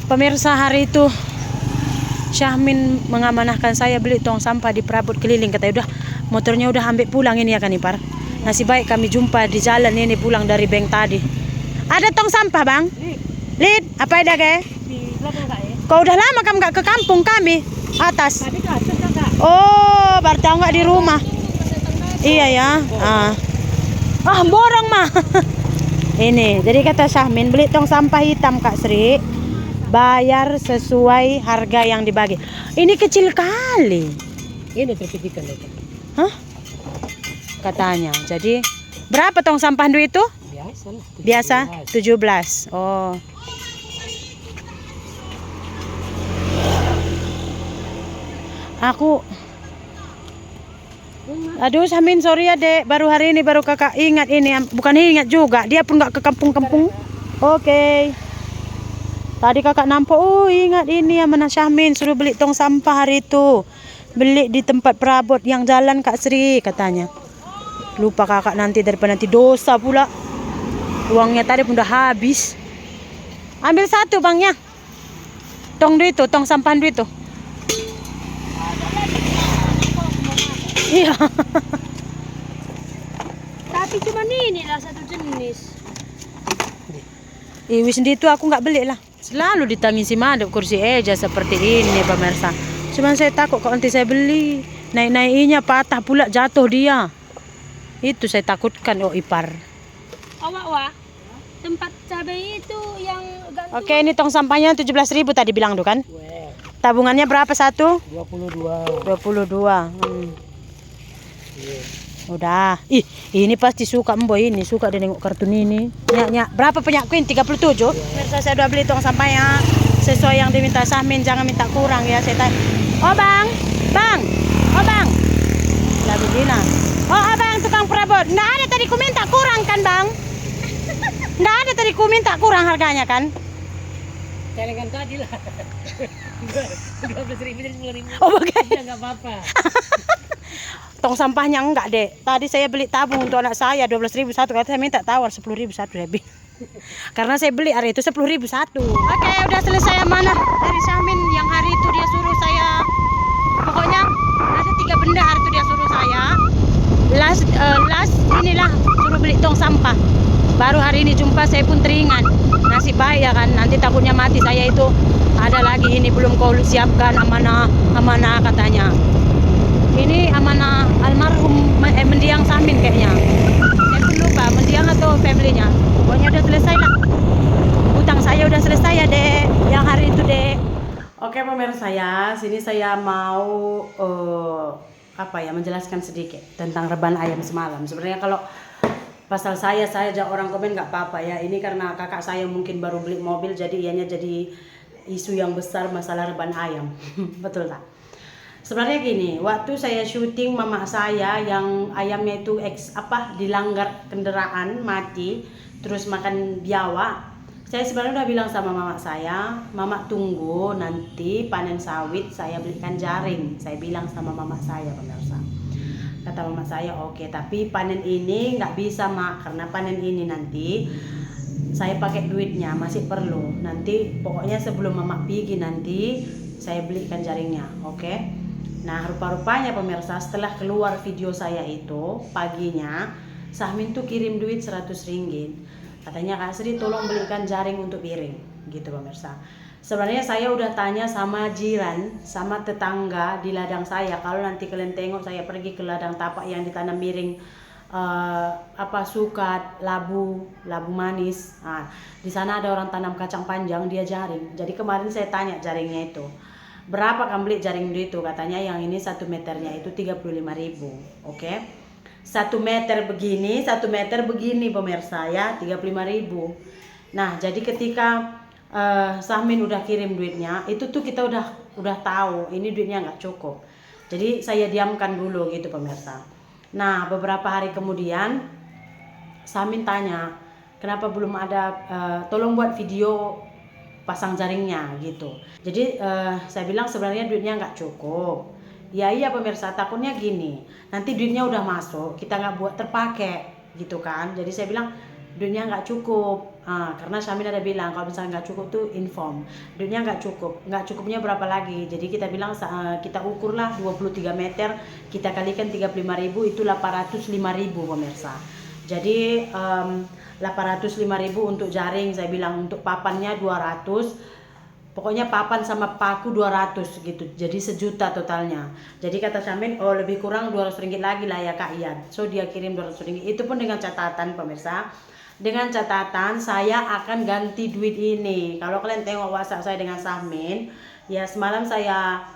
Pemirsa, hari itu Syahmin mengamanahkan saya beli tong sampah di perabot keliling. Katanya udah motornya udah ambil pulang ini ya kan Ipar. Nasib baik kami jumpa di jalan ini pulang dari bank tadi. Ada tong sampah bang? Lid, apa ada ke? Kau udah lama kamu nggak ke kampung kami atas? Oh, baru tahu nggak di rumah? Iya ya. Borong mah. Ini, jadi kata Syahmin beli tong sampah hitam Kak Sri. Bayar sesuai harga yang dibagi. Ini kecil kali. Ini sertifikat itu. Hah? Katanya. Jadi berapa tong sampah itu? Biasa lah. Biasa 17. Oh. Aduh Samin, sorry ya dek, baru hari ini baru kakak ingat ini, bukan ingat juga, dia pun nggak ke kampung-kampung. Oke. Tadi kakak nampak, oh ingat ini ya mana Syahmin suruh beli tong sampah hari itu, beli di tempat perabot yang jalan Kak Sri katanya. Lupa kakak nanti daripada nanti dosa pula, uangnya tadi pun udah habis. Ambil satu bangnya, tong duit itu, tong sampah duit itu. Iya. Tapi cuma ini lah satu jenis. Wis itu aku nggak beli lah. Selalu ditangisi madep kursi eja seperti ini pemirsa. Cuman saya takut kalau nanti saya beli naik-naikinya patah pula jatuh dia. Itu saya takutkan Ipar. Wak, tempat cabai itu yang gantung. Oke, ini tong sampahnya 17.000 tadi bilang tuh kan? Tabungannya berapa satu? 22. 22. Udah. Ini pasti suka Mboy ini, suka dia nengok kartun ini. Nyak. Berapa punya Queen? 37. Pemirsa, saya udah beli tong sampahnya sesuai yang diminta Syahmin, jangan minta kurang ya. Saya tanya, "Oh, Bang. Oh, Bang." Lalu bilang, "Oh, Abang tukang perabot. Nggak ada tadi ku minta kurang kan, Bang? Nggak ada tadi ku minta kurang harganya kan?" Celengan tadi lah. 12.000 dan 10.000. Oh, bukan. Ya nggak apa-apa. Tong sampahnya enggak deh. Tadi saya beli tabung untuk anak saya 12.000 satu. Kata saya minta tawar 10.000 satu lebih. Karena saya beli hari itu 10.000 satu. Oke, udah selesai amanah dari Syahmin yang hari itu dia suruh saya. Pokoknya ada 3 benda hari itu dia suruh saya. Last inilah suruh beli tong sampah. Baru hari ini jumpa saya pun teringat. Nasib baik ya kan. Nanti takutnya mati saya itu. Ada lagi ini belum kau siapkan amanah katanya. Ini amanah almarhum mendiang Syahmin kayaknya. Saya pun lupa mendiang atau familynya. Pokoknya udah selesai lah. Utang saya udah selesai ya dek. Yang hari itu dek. Oke pemirsa ya, sini saya mau menjelaskan sedikit tentang reban ayam semalam. Sebenarnya kalau pasal saya aja orang komen nggak apa-apa ya. Ini karena kakak saya mungkin baru beli mobil, jadi ianya jadi isu yang besar masalah reban ayam. Betul tak? Sebenarnya gini, waktu saya syuting mama saya yang ayamnya itu dilanggar kendaraan mati, terus makan biawak. Saya sebenarnya udah bilang sama mama saya, "Mama tunggu nanti panen sawit saya belikan jaring." Saya bilang sama mama saya pemirsa. Kata mama saya, "Oke, tapi panen ini nggak bisa Mak, karena panen ini nanti saya pakai duitnya masih perlu. Nanti pokoknya sebelum mama pergi nanti saya belikan jaringnya, oke?" Nah, rupa-rupanya pemirsa setelah keluar video saya itu paginya Syahmin tuh kirim duit 100 ringgit. Katanya, "Kak Sri tolong belikan jaring untuk piring." Gitu pemirsa. Sebenarnya saya udah tanya sama jiran, sama tetangga di ladang saya. Kalau nanti kalian tengok saya pergi ke ladang tapak yang ditanam miring sukat, labu manis. Nah, di sana ada orang tanam kacang panjang, dia jaring. Jadi kemarin saya tanya jaringnya itu, "Berapa kamu beli jaring itu?" Katanya yang ini 1 meternya itu 35.000. Oke. 1 meter begini, 1 meter begini pemirsa ya, 35.000. Nah, jadi ketika Syahmin udah kirim duitnya, itu tuh kita udah tahu ini duitnya nggak cukup. Jadi saya diamkan dulu gitu pemirsa. Nah, beberapa hari kemudian Syahmin tanya, "Kenapa belum ada tolong buat video pasang jaringnya," gitu. Jadi saya bilang sebenarnya duitnya nggak cukup. Iya pemirsa, takutnya gini, nanti duitnya udah masuk, kita nggak buat terpakai gitu kan. Jadi saya bilang duitnya nggak cukup. Karena Syamin ada bilang kalau misalnya nggak cukup tuh inform, duitnya nggak cukupnya berapa lagi. Jadi kita bilang kita ukurlah 23 meter, kita kalikan 35.000 itu 805.000 pemirsa. Jadi 805.000 untuk jaring, saya bilang untuk papannya 200. Pokoknya papan sama paku 200 gitu. Jadi 1.000.000 totalnya. Jadi kata Syamin, oh lebih kurang 200 ringgit lagi lah ya Kak Ian. So dia kirim 200 ringgit. Itu pun dengan catatan pemirsa. Dengan catatan saya akan ganti duit ini. Kalau kalian tengok WhatsApp saya dengan Syamin, ya semalam saya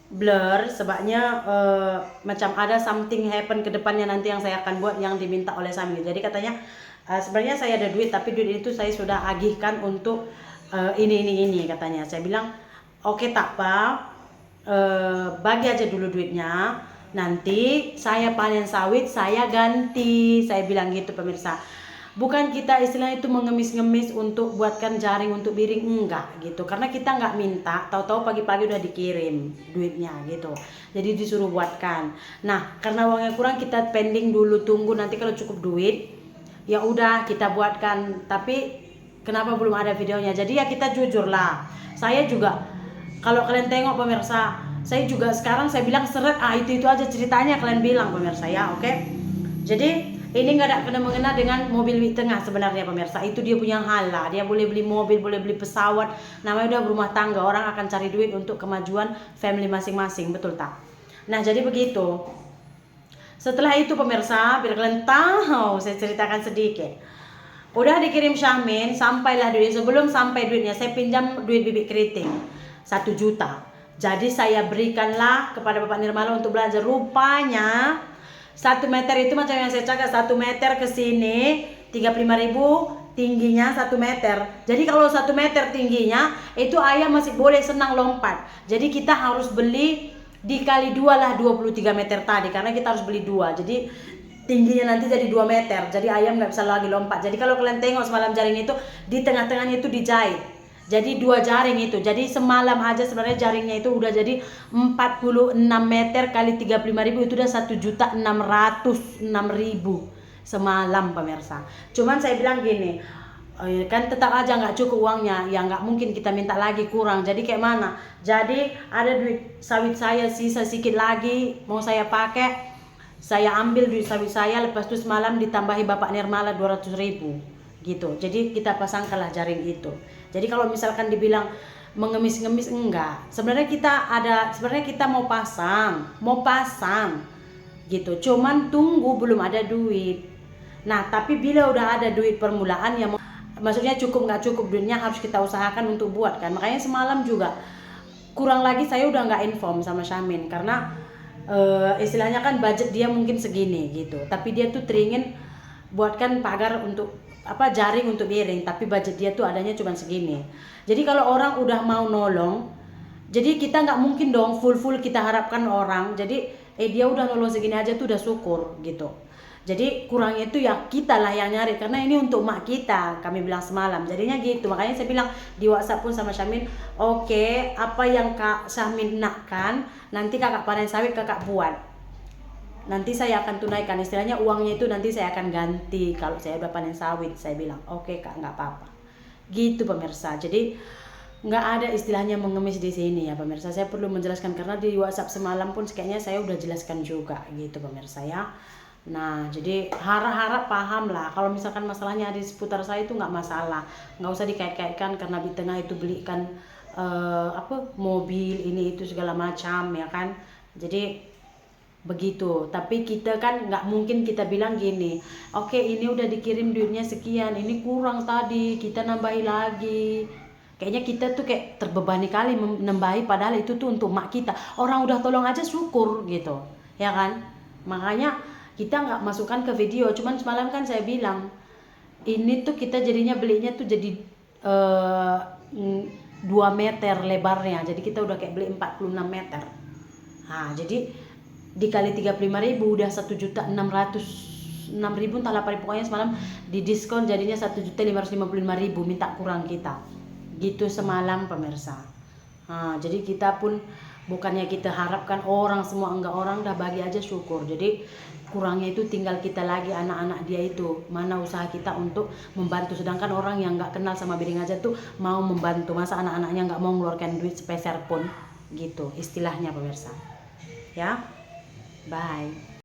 blur sebabnya macam ada something happen ke depannya nanti yang saya akan buat yang diminta oleh Syamin. Jadi katanya sebenarnya saya ada duit, tapi duit itu saya sudah agihkan untuk ini katanya. Saya bilang oke tak Pak, bagi aja dulu duitnya, nanti saya panen sawit saya ganti. Saya bilang gitu pemirsa. Bukan kita istilahnya itu mengemis-ngemis untuk buatkan jaring untuk biring, enggak gitu. Karena kita nggak minta, tahu-tahu pagi-pagi udah dikirim duitnya gitu. Jadi disuruh buatkan. Nah karena uangnya kurang kita pending dulu, tunggu nanti kalau cukup duit ya udah kita buatkan. Tapi kenapa belum ada videonya? Jadi ya kita jujur lah. Saya juga kalau kalian tengok pemirsa, saya juga sekarang saya bilang seret itu aja ceritanya kalian bilang pemirsa ya, oke? Jadi ini nggak ada kena-mengena dengan mobil di tengah sebenarnya pemirsa. Itu dia punya hal lah. Dia boleh beli mobil, boleh beli pesawat. Namanya udah berumah tangga. Orang akan cari duit untuk kemajuan family masing-masing, betul tak? Nah jadi begitu. Setelah itu pemirsa, biar kalian tahu, saya ceritakan sedikit. Udah dikirim Syamin, sampailah duit. Sebelum sampai duitnya, saya pinjam duit bibit keriting 1 juta. Jadi saya berikanlah kepada Bapak Nirmala untuk belanja. Rupanya 1 meter itu macam yang saya cakap, 1 meter ke sini 35.000, tingginya 1 meter. Jadi kalau 1 meter tingginya itu ayam masih boleh senang lompat. Jadi kita harus beli dikali 2 lah 23 meter tadi, karena kita harus beli 2. Jadi tingginya nanti jadi 2 meter. Jadi ayam nggak bisa lagi lompat. Jadi kalau kalian tengok semalam jaring itu di tengah-tengahnya itu dijahit. Jadi 2 jaring itu. Jadi semalam aja sebenarnya jaringnya itu udah jadi 46 meter kali 35.000 itu udah 1.606.000 semalam pemirsa. Cuman saya bilang gini, kan tetap aja nggak cukup uangnya, ya nggak mungkin kita minta lagi kurang. Jadi kayak mana? Jadi ada duit sawit saya sisa sedikit lagi mau saya pakai. Saya ambil duit sawit saya, lepas itu semalam ditambahi Bapak Nirmala 200.000 gitu. Jadi kita pasangkanlah jaring itu. Jadi kalau misalkan dibilang mengemis-ngemis, enggak. Sebenarnya kita mau pasang gitu. Cuman tunggu belum ada duit. Nah, tapi bila udah ada duit permulaan yang maksudnya cukup nggak cukup duitnya harus kita usahakan untuk buat kan. Makanya semalam juga kurang lagi saya udah nggak inform sama Syamin karena istilahnya kan budget dia mungkin segini gitu. Tapi dia tuh teringin buatkan pagar untuk jaring untuk miring, tapi budget dia tuh adanya cuma segini. Jadi kalau orang udah mau nolong, jadi kita nggak mungkin dong full kita harapkan orang. Jadi dia udah nolong segini aja tuh udah syukur gitu. Jadi kurangnya itu ya kita lah yang nyari, karena ini untuk mak kita, kami bilang semalam. Jadinya gitu, makanya saya bilang di WhatsApp pun sama Syamin, oke, apa yang Kak Syamin nakkan, nanti kakak panen sawit kakak buat. Nanti saya akan tunaikan, istilahnya uangnya itu nanti saya akan ganti kalau saya udah panen sawit. Saya bilang oke Kak, nggak apa-apa gitu pemirsa. Jadi nggak ada istilahnya mengemis di sini ya pemirsa. Saya perlu menjelaskan karena di WhatsApp semalam pun kayaknya saya udah jelaskan juga gitu pemirsa ya. Nah jadi harap paham lah, kalau misalkan masalahnya di seputar saya itu nggak masalah, nggak usah dikait-kaitkan karena di tengah itu belikan mobil ini itu segala macam ya kan. Jadi begitu. Tapi kita kan nggak mungkin kita bilang gini, oke ini udah dikirim duitnya sekian, ini kurang tadi kita nambahi lagi. Kayaknya kita tuh kayak terbebani kali menambahi, padahal itu tuh untuk mak kita. Orang udah tolong aja syukur gitu ya kan. Makanya kita nggak masukkan ke video. Cuman semalam kan saya bilang ini tuh kita jadinya belinya tuh jadi 2 meter lebarnya. Jadi kita udah kayak beli 46 meter. Nah jadi dikali 35.000 udah 1.606.000 entah 8.000, pokoknya semalam di diskon jadinya 1.555.000, minta kurang kita gitu semalam pemirsa. Nah, jadi kita pun Bukannya kita harapkan orang semua, enggak, orang dah bagi aja syukur. Jadi kurangnya itu tinggal kita lagi, anak-anak dia itu mana usaha kita untuk membantu. Sedangkan orang yang nggak kenal sama Biring aja tuh mau membantu, masa anak-anaknya nggak mau mengeluarkan duit sepeser pun gitu istilahnya pemirsa ya. Bye.